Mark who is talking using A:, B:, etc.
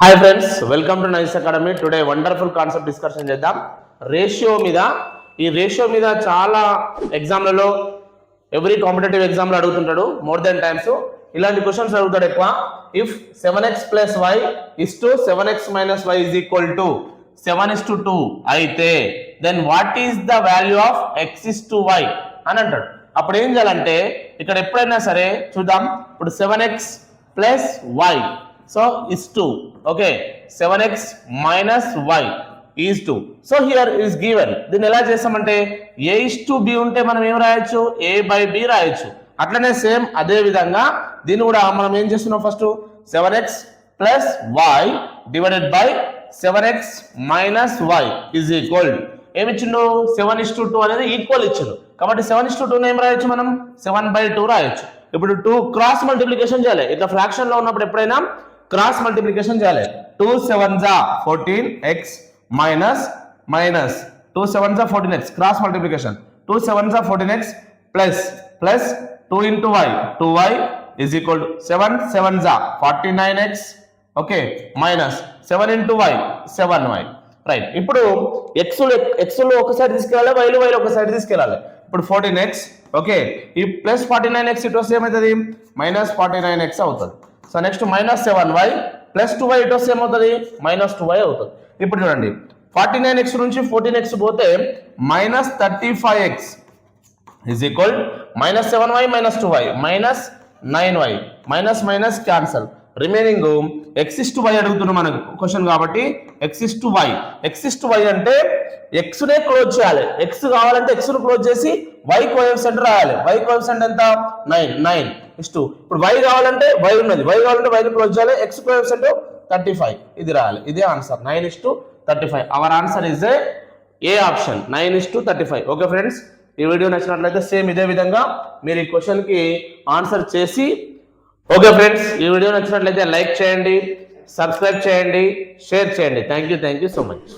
A: Hi friends, welcome to Nice Academy. Today wonderful concept discussion చేద్దాం. Ratio మీద. ఈ ratio మీద చాలా ఎగ్జామ్లలో ఎవ్రీ కాంపిటేటివ్ ఎగ్జామ్లో అడుగుతుంటాడు మోర్ దెన్ టైమ్స్. ఇలాంటి క్వశ్చన్స్ అడుగుతాడు ఎక్కువ. If 7x plus y is to 7x minus y is equal to 7:2 అయితే then what is the value of x is to y అని అంటాడు. అప్పుడు ఏం చేయాలంటే ఇక్కడ ఎప్పుడైనా సరే చూద్దాం. ఇప్పుడు 7x plus y so is 2, okay, 7x minus y is 2. so here is given. దీన్ని ఎలా చేస్తామంటే a is to b ఉంటే మనం ఏం రాయొచ్చు, a by b రాయొచ్చు. అట్లనే సేమ్ అదే విధంగా దీన్ని కూడా మనం ఏం చేస్తున్నాం, first 7x plus y divided by 7x minus y is equal. ఏమి ఇచ్చిండు, 7:2 అనేది ఈక్వల్ ఇచ్చిండు. కాబట్టి 7:2 ఏం రాయొచ్చు, మనం 7/2 రాయొచ్చు. ఇప్పుడు 2 క్రాస్ మల్టిప్లికేషన్ చేయాలి. ఇట్లా ఫ్రాక్షన్ లో ఉన్నప్పుడు ఎప్పుడైనా క్రాస్ మల్టిప్లికేషన్ చేయాలి. 2 7s 14x minus 2 7s 14x cross multiplication. 2 7s 14x plus 2 into y 2y is equal to 7 7s 49x, okay, minus 7 into y 7y. Right. ఇప్పుడు x లో ఒక సైడ్ తీసుకెళ్ళాలి, y లో ఒక సైడ్ తీసుకెళ్ళాలి. ఇప్పుడు 14x, ఓకే, ఈ ప్లస్ 49x ఇటు వస్తే ఏమవుతుంది, మైనస్ 49x అవుతుంది. So next minus 7y plus 2y ఇటు వస్తే ఏమవుతుంది, మైనస్ 2y అవుతుంది. ఇప్పుడు చూడండి, 49x నుంచి 14x పోతే minus 35x is equal minus 7y minus 2y minus 9y minus minus cancel. Remaining x is to y అడుగుతున్నాం మనకు క్వశ్చన్ కాబట్టి x is to y. x is to y అంటే x నే క్లోజ్ చేయాలి. x కావాలంటే x ను close చేసి y coefficient రాయాలి. y కోఎఫిషియంట్ ఎంత, 9 is to. ఇప్పుడు y కావాలంటే y ఉన్నది, y కావాలంటే y ను క్లోజ్ చేయాలి. x కోఎఫిషియంట్ 35 ఇది రాయాలి. ఇదే answer, 9:35. Our answer is a option, 9:35. Okay friends, ఈ వీడియో నచ్చినట్లయితే సేమ్ ఇదే విధంగా మీరు ఈ క్వశ్చన్ కి ఆన్సర్ చేసి, ఓకే ఫ్రెండ్స్, ఈ వీడియో నచ్చినట్లయితే లైక్ చేయండి, సబ్స్క్రైబ్ చేయండి, షేర్ చేయండి. Thank you so much.